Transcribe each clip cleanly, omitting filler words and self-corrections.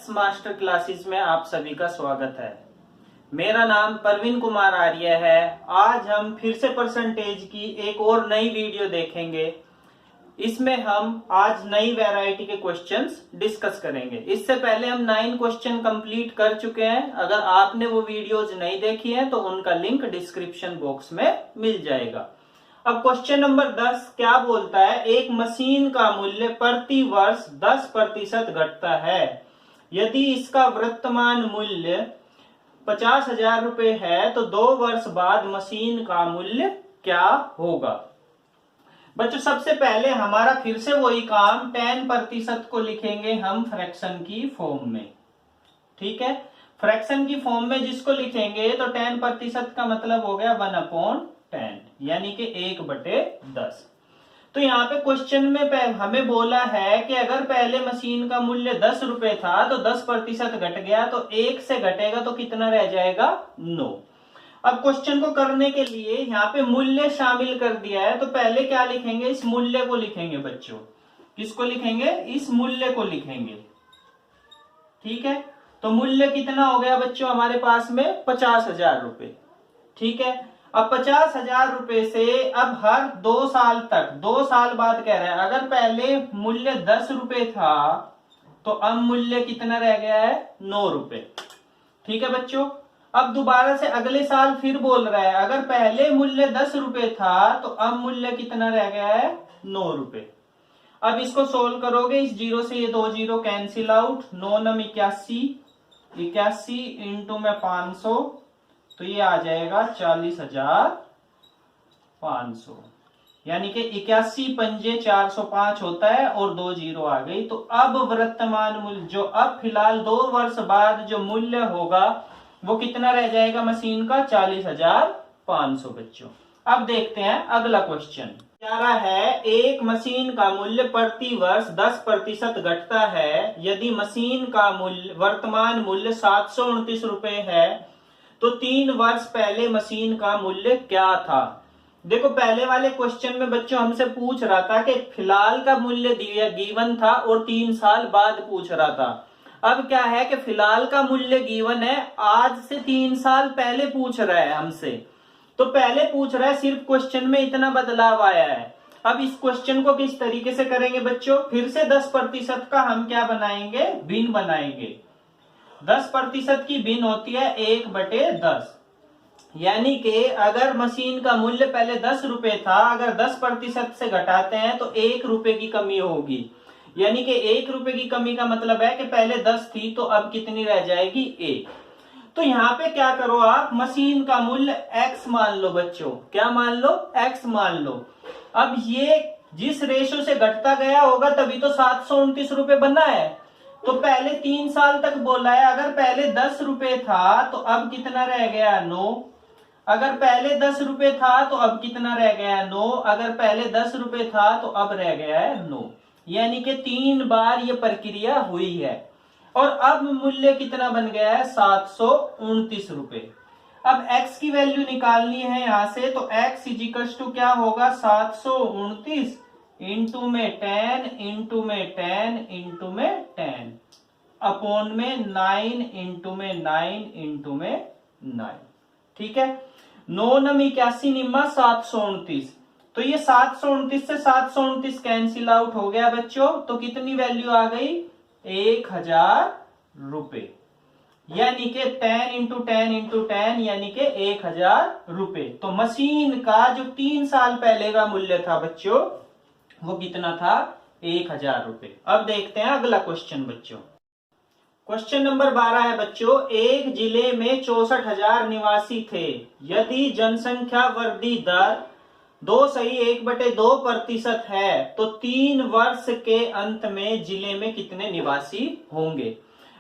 Master classes में आप सभी का स्वागत है। मेरा नाम प्रवीण कुमार आर्य है। आज हम फिर से परसेंटेज की एक और नई वीडियो देखेंगे। इसमें हम आज नई वैरायटी के क्वेश्चंस डिस्कस करेंगे। इससे पहले हम 9 क्वेश्चन कंप्लीट कर चुके हैं। अगर आपने वो वीडियोज नहीं देखी है तो उनका लिंक डिस्क्रिप्शन बॉक्स में मिल जाएगा। अब क्वेश्चन नंबर 10 क्या बोलता है, एक मशीन का मूल्य प्रति वर्ष 10% घटता है। यदि इसका वर्तमान मूल्य 50,000 रुपए है तो 2 वर्ष बाद मशीन का मूल्य क्या होगा। बच्चों सबसे पहले हमारा फिर से वही काम 10% को लिखेंगे हम फ्रैक्शन की फॉर्म में। ठीक है, फ्रैक्शन की फॉर्म में जिसको लिखेंगे तो 10% का मतलब हो गया 1/10 यानी कि 1/10। तो यहाँ पे क्वेश्चन में हमें बोला है कि अगर पहले मशीन का मूल्य 10 रुपए था तो 10% घट गया तो 1 से घटेगा तो कितना रह जाएगा, 9। अब क्वेश्चन को करने के लिए यहाँ पे मूल्य शामिल कर दिया है तो पहले क्या लिखेंगे, इस मूल्य को लिखेंगे बच्चों। किसको लिखेंगे, इस मूल्य को लिखेंगे। ठीक है, तो मूल्य कितना हो गया बच्चों हमारे पास में 50,000 रुपए। ठीक है, अब 50,000 रुपए से अब हर 2 साल तक, 2 साल बाद कह रहा है, अगर पहले मूल्य 10 रुपए था तो अब मूल्य कितना रह गया है, 9 रुपए। ठीक है बच्चों, अब दोबारा से अगले साल फिर बोल रहा है, अगर पहले मूल्य 10 रुपए था तो अब मूल्य कितना रह गया है, 9 रुपए। अब इसको सोल्व करोगे, इस 0 से ये 2 0 कैंसिल आउट, 9 9 81 इंटू में 500 तो ये आ जाएगा 40,500 यानी कि 81 पंजे 405 होता है और 2 0 आ गई। तो अब वर्तमान मूल्य जो अब फिलहाल 2 वर्ष बाद जो मूल्य होगा वो कितना रह जाएगा मशीन का, 40,500 बच्चों। अब देखते हैं अगला क्वेश्चन। कह रहा है एक मशीन का मूल्य प्रति वर्ष 10% घटता है। यदि मशीन का मूल्य वर्तमान मूल्य 729 रुपए है तो 3 वर्ष पहले मशीन का मूल्य क्या था। देखो पहले वाले क्वेश्चन में बच्चों हमसे पूछ रहा था कि फिलहाल का मूल्य गिवन था और 3 साल बाद पूछ रहा था। अब क्या है कि फिलहाल का मूल्य गिवन है, आज से 3 साल पहले पूछ रहा है हमसे। तो पहले पूछ रहा है, सिर्फ क्वेश्चन में इतना बदलाव आया है। अब इस क्वेश्चन को किस तरीके से करेंगे बच्चों, फिर से 10% का हम क्या बनाएंगे, भिन्न बनाएंगे। 10% की भिन्न होती है 1/10 यानी कि अगर मशीन का मूल्य पहले 10 रुपए था, अगर 10% से घटाते हैं तो 1 रुपए की कमी होगी। यानी कि 1 रुपए की कमी का मतलब है कि पहले 10 थी तो अब कितनी रह जाएगी, 1। तो यहाँ पे क्या करो आप, मशीन का मूल्य x मान लो बच्चों। क्या मान लो, x मान लो। अब ये जिस रेशो से घटता गया होगा तभी तो 729 रुपए बना है। तो पहले 3 साल तक बोला है, अगर पहले 10 रुपए था तो अब कितना रह गया, 9। अगर पहले 10 रुपए था तो अब कितना रह गया, 9। अगर पहले 10 रुपए था तो अब रह गया है 9। यानी कि 3 बार ये प्रक्रिया हुई है और अब मूल्य कितना बन गया है, 729 रुपए। अब x की वैल्यू निकालनी है यहां से, तो x इजिकल्स टू क्या होगा, 729 इंटू में 10 इंटू में 10 इंटू में 10 अपॉन में 9 इंटू में 9 इंटू में 9। ठीक है, 9 9 81 निम्मा 729। तो ये 729 से 729 कैंसिल आउट हो गया बच्चों। तो कितनी वैल्यू आ गई, 1000 रुपए। यानी कि 10 इंटू 10 इंटू 10 यानी कि 1000 रुपए। तो मशीन का जो 3 साल पहले का मूल्य था बच्चों वो कितना था, 1000 रुपए। अब देखते हैं अगला क्वेश्चन बच्चों। क्वेश्चन नंबर 12 है बच्चों, एक जिले में 64,000 निवासी थे। यदि जनसंख्या वृद्धि दर 2.1/2% है तो 3 वर्ष के अंत में जिले में कितने निवासी होंगे।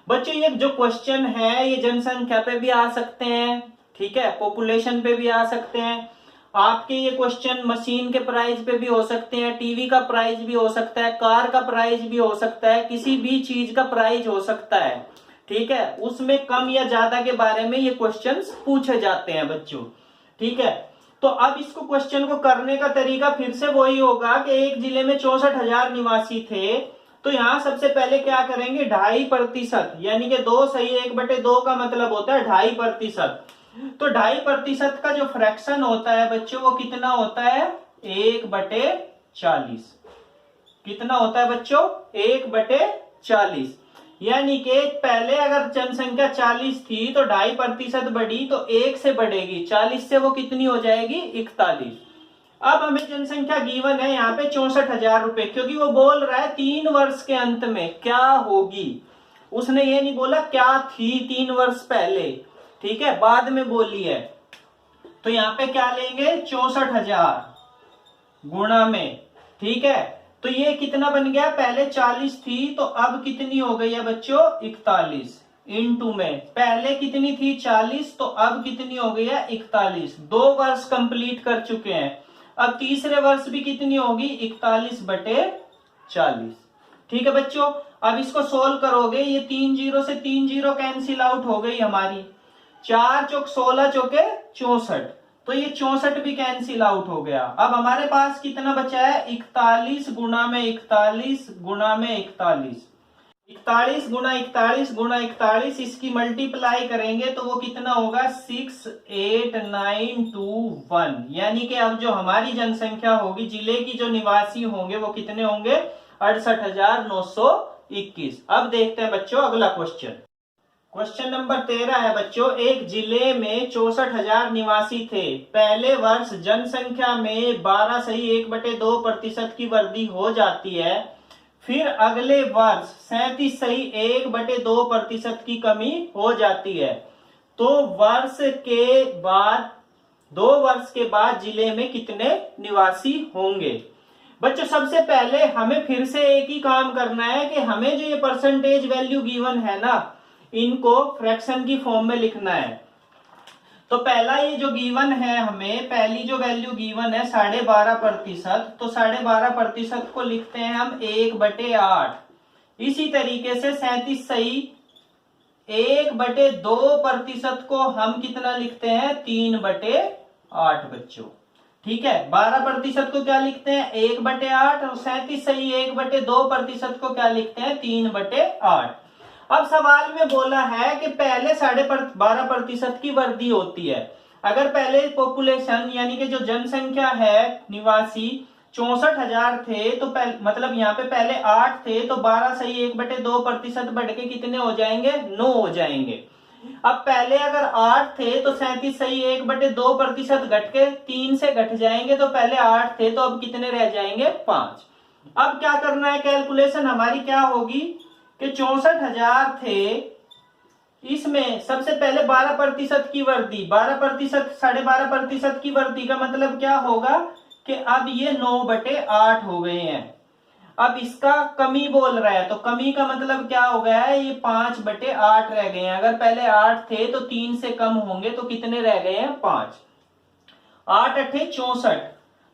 बच्चों ये जो क्वेश्चन है ये जनसंख्या पे भी आ सकते हैं, ठीक है, पॉपुलेशन पे भी आ सकते हैं। आपके ये क्वेश्चन मशीन के प्राइस पे भी हो सकते हैं, टीवी का प्राइस भी हो सकता है, कार का प्राइस भी हो सकता है, किसी भी चीज का प्राइस हो सकता है। ठीक है, उसमें कम या ज्यादा के बारे में ये क्वेश्चंस पूछे जाते हैं बच्चों। ठीक है, तो अब इसको क्वेश्चन को करने का तरीका फिर से वही होगा कि एक जिले में 64,000 निवासी थे, तो यहां सबसे पहले क्या करेंगे, 2.5%, यानी कि 2 सही 1/2 का मतलब होता है 2.5%। तो 2.5% का जो फ्रैक्शन होता है बच्चों वो कितना होता है, 1/40। कितना होता है बच्चों, 1/40। यानी कि पहले अगर जनसंख्या 40 थी तो 2.5% बढ़ी तो 1 से बढ़ेगी, 40 से वो कितनी हो जाएगी, 41। अब हमें जनसंख्या गिवन है यहाँ पे 64,000 रुपए, क्योंकि वो बोल रहा है 3 वर्ष के अंत में क्या होगी। उसने ये नहीं बोला क्या थी 3 वर्ष पहले, ठीक है, बाद में बोली है। तो यहाँ पे क्या लेंगे, 64,000 गुणा में, ठीक है। तो ये कितना बन गया, पहले 40 थी तो अब कितनी हो गई है बच्चों, 41 इंटू में, पहले कितनी थी 40 तो अब कितनी हो गई है 41। 2 वर्ष कंप्लीट कर चुके हैं, अब तीसरे वर्ष भी कितनी होगी, 41/40। ठीक है बच्चों, अब इसको सोल्व करोगे, ये 3 जीरो से 3 जीरो कैंसिल आउट हो गई हमारी, 4 चौक 16 चौके 64, तो ये 64 भी कैंसिल आउट हो गया। अब हमारे पास कितना बचा है, 41 गुणा में 41 गुणा में 41, 41 गुणा 41 गुणा 41, इसकी मल्टीप्लाई करेंगे तो वो कितना होगा, 68921। यानी कि अब जो हमारी जनसंख्या होगी, जिले की जो निवासी होंगे वो कितने होंगे, 68,921। अब देखते हैं बच्चों अगला क्वेश्चन। क्वेश्चन नंबर 13 है बच्चों, एक जिले में 64,000 निवासी थे। पहले वर्ष जनसंख्या में 12 सही 1/2% की वृद्धि हो जाती है, फिर अगले वर्ष 37 सही 1/2% की कमी हो जाती है। तो 2 वर्ष के बाद जिले में कितने निवासी होंगे। बच्चों सबसे पहले हमें फिर से एक ही काम करना है कि हमें जो ये परसेंटेज वैल्यू गिवन है ना, इनको फ्रैक्शन की फॉर्म में लिखना है। तो पहला ये जो गिवन है, हमें पहली जो वैल्यू गिवन है 12.5%, तो 12.5% को लिखते हैं हम 1/8। इसी तरीके से 37 सही 1/2% को हम कितना लिखते हैं, 3/8 बच्चों। ठीक है, 12% को क्या लिखते हैं, 1/8, और 37 सही 1/2% को क्या लिखते हैं, 3/8। अब सवाल में बोला है कि पहले 12.5% की वृद्धि होती है। अगर पहले पॉपुलेशन यानी कि जो जनसंख्या है निवासी 64,000 थे, तो मतलब यहाँ पे पहले 8 थे, तो 12 सही 1/2% बढ़ के कितने हो जाएंगे, 9 हो जाएंगे। अब पहले अगर 8 थे तो 37 सही 1/2% घट के 3 से घट जाएंगे, तो पहले 8 थे तो अब कितने रह जाएंगे, 5। अब क्या करना है, कैलकुलेशन हमारी क्या होगी कि 64,000 थे, इसमें सबसे पहले 12% की वृद्धि, 12% 12.5% की वृद्धि का मतलब क्या होगा कि अब ये 9/8 हो गए हैं। अब इसका कमी बोल रहा है, तो कमी का मतलब क्या हो गया है, ये 5/8 रह गए हैं। अगर पहले 8 थे तो 3 से कम होंगे, तो कितने रह गए हैं, 5। 8 8 64,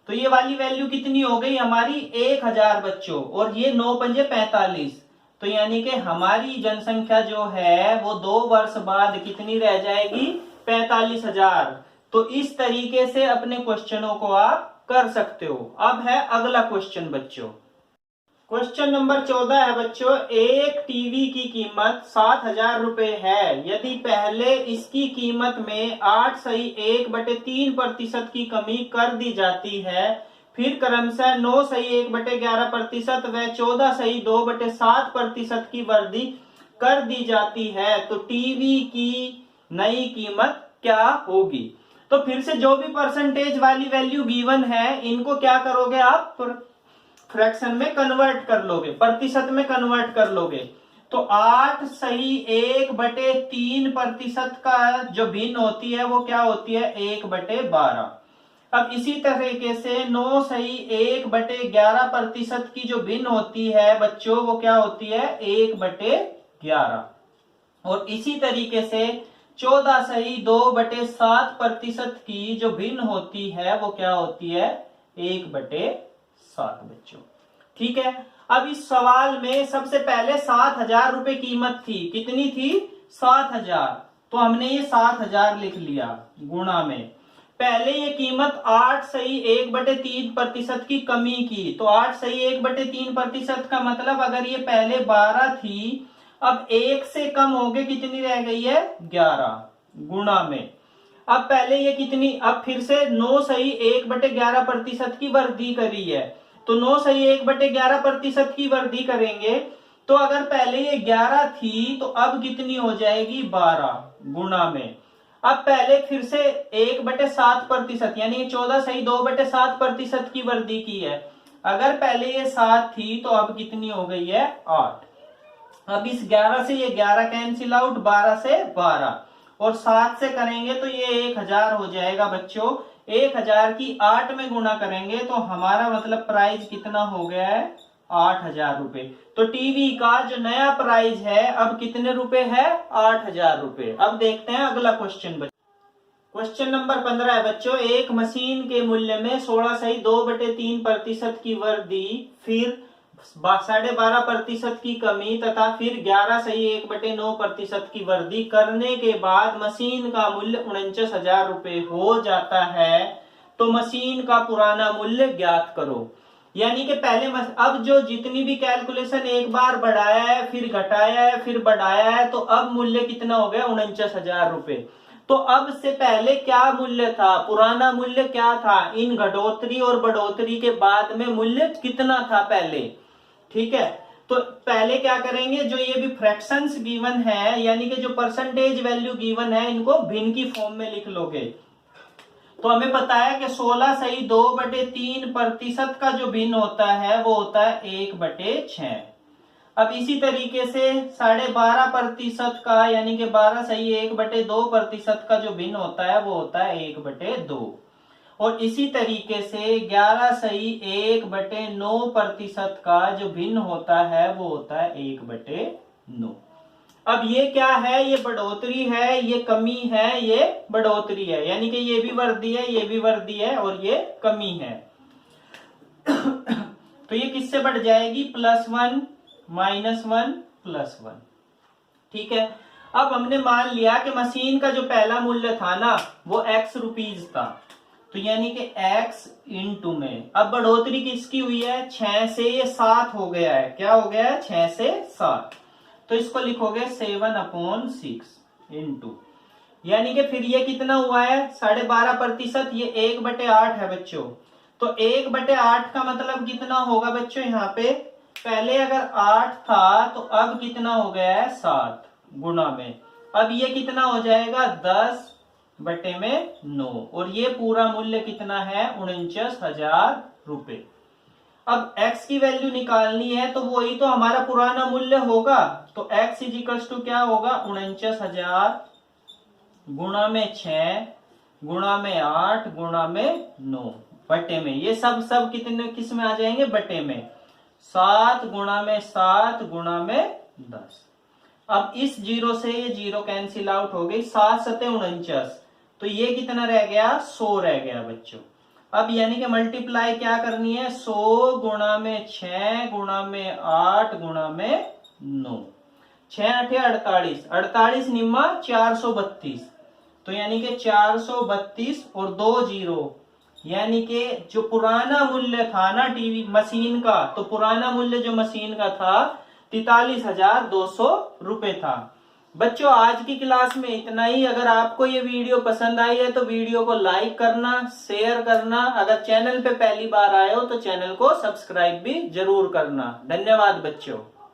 तो ये वाली वैल्यू कितनी हो गई हमारी, 1000 बच्चों, और ये 9 पंजे 45। तो यानी कि हमारी जनसंख्या जो है वो 2 वर्ष बाद कितनी रह जाएगी, 45,000। तो इस तरीके से अपने क्वेश्चनों को आप कर सकते हो। अब है अगला क्वेश्चन बच्चों। क्वेश्चन नंबर 14 है बच्चों, एक टीवी की कीमत 7,000 रुपए है। यदि पहले इसकी कीमत में 8 सही 1/3% की कमी कर दी जाती है, फिर क्रमशः 9 सही 1/11% व 14 सही 2/7% की वृद्धि कर दी जाती है, तो टीवी की नई कीमत क्या होगी। तो फिर से जो भी परसेंटेज वाली वैल्यू गिवन है, इनको क्या करोगे आप, फ्रैक्शन में कन्वर्ट कर लोगे, प्रतिशत में कन्वर्ट कर लोगे। तो 8 सही 1/3% का जो भिन्न होती है वो क्या होती है, 1/12। अब इसी तरीके से 9 सही 1/11% की जो भिन्न होती है बच्चों, वो क्या होती है, 1/11। और इसी तरीके से 14 सही 2/7% की जो भिन्न होती है वो क्या होती है, 1/7 बच्चों। ठीक है, अब इस सवाल में सबसे पहले 7,000 रुपए कीमत थी, कितनी थी, 7,000, तो हमने ये 7,000 लिख लिया गुणा में। पहले ये कीमत 8.1/3% की कमी की, तो 8.1/3% का मतलब अगर ये पहले 12 थी, अब 1 से कम हो गए कितनी रह गई है 11 गुणा में। अब पहले ये कितनी, अब फिर से 9.1/11% की वृद्धि करी है, तो 9.1/11% की वृद्धि करेंगे तो अगर पहले ये 11 थी तो अब कितनी हो जाएगी 12 गुणा में। अब पहले फिर से 1/7% यानी 14.2/7% की वृद्धि की है, अगर पहले ये 7 थी तो अब कितनी हो गई है 8। अब इस 11 से ये 11 कैंसिल आउट, 12 से 12 और 7 से करेंगे तो ये 1000 हो जाएगा बच्चों। 1000 की 8 में गुणा करेंगे तो हमारा मतलब प्राइस कितना हो गया है 8000 रुपए। तो टीवी का जो नया प्राइस है अब कितने रुपए है 8000 रुपए। अब देखते हैं अगला क्वेश्चन। क्वेश्चन नंबर 15 है बच्चों, एक मशीन के मूल्य में 16.2/3% की वृद्धि, फिर 12.5% की कमी तथा फिर 11.1/9% की वृद्धि करने के बाद मशीन का मूल्य 49,000 रुपए हो जाता है, तो मशीन का पुराना मूल्य ज्ञात करो। यानी कि पहले अब जो जितनी भी कैलकुलेशन एक बार बढ़ाया है फिर घटाया है फिर बढ़ाया है, तो अब मूल्य कितना हो गया 49,000 रुपए। तो अब से पहले क्या मूल्य था, पुराना मूल्य क्या था, इन घटोतरी और बढ़ोतरी के बाद में मूल्य कितना था पहले। ठीक है, तो पहले क्या करेंगे, जो ये भी फ्रैक्शंस गिवन है यानी कि जो परसेंटेज वैल्यू गिवन है इनको भिन्न की फॉर्म में लिख लोगे। तो हमें पता है कि 16.2/3% का जो भिन्न होता है वो होता है 1/6। अब इसी तरीके से 12.5% का यानी कि 12.1/2% का जो भिन्न होता है वो होता है 1/2। और इसी तरीके से 11.1/9% का जो भिन्न होता है वो होता है 1/9। अब ये क्या है, ये बढ़ोतरी है, ये कमी है, ये बढ़ोतरी है, यानी कि ये भी वृद्धि है, ये भी वृद्धि है और ये कमी है। तो ये किससे बढ़ जाएगी +1 -1 +1। ठीक है, अब हमने मान लिया कि मशीन का जो पहला मूल्य था ना वो x रुपीज था, तो यानी कि x इंटू में, अब बढ़ोतरी किसकी हुई है 6 से ये 7 हो गया है, क्या हो गया है 6 से 7, तो इसको लिखोगे 7/6 इंटू, यानी कि फिर ये कितना हुआ है 12.5%, ये 1/8 है बच्चों। तो 1/8 का मतलब कितना होगा बच्चों, यहाँ पे पहले अगर 8 था तो अब कितना हो गया है 7 गुणा में, अब ये कितना हो जाएगा 10/9 और ये पूरा मूल्य कितना है 49,000 रुपए। अब x की वैल्यू निकालनी है तो वही तो हमारा पुराना मूल्य होगा, तो x इजिकल्स टू क्या होगा 49,000 गुणा में 6 गुणा में 8 गुणा में 9 बटे में, ये सब कितने किस में आ जाएंगे बटे में, 7 गुणा में 7 गुणा में 10। अब इस 0 से ये 0 कैंसिल आउट हो गई, 7 7 49, तो ये कितना रह गया 100 रह गया बच्चों। अब यानी कि मल्टीप्लाई क्या करनी है 100 गुणा में 6 गुणा में 8 गुणा में 9, 6 8 48, 48 निम्मा 432, तो यानी कि 432 और 2 0, यानी कि जो पुराना मूल्य था ना टीवी मशीन का, तो पुराना मूल्य जो मशीन का था 43,200 रुपए था। बच्चों आज की क्लास में इतना ही। अगर आपको ये वीडियो पसंद आई है तो वीडियो को लाइक करना, शेयर करना, अगर चैनल पे पहली बार आए हो तो चैनल को सब्सक्राइब भी जरूर करना। धन्यवाद बच्चों।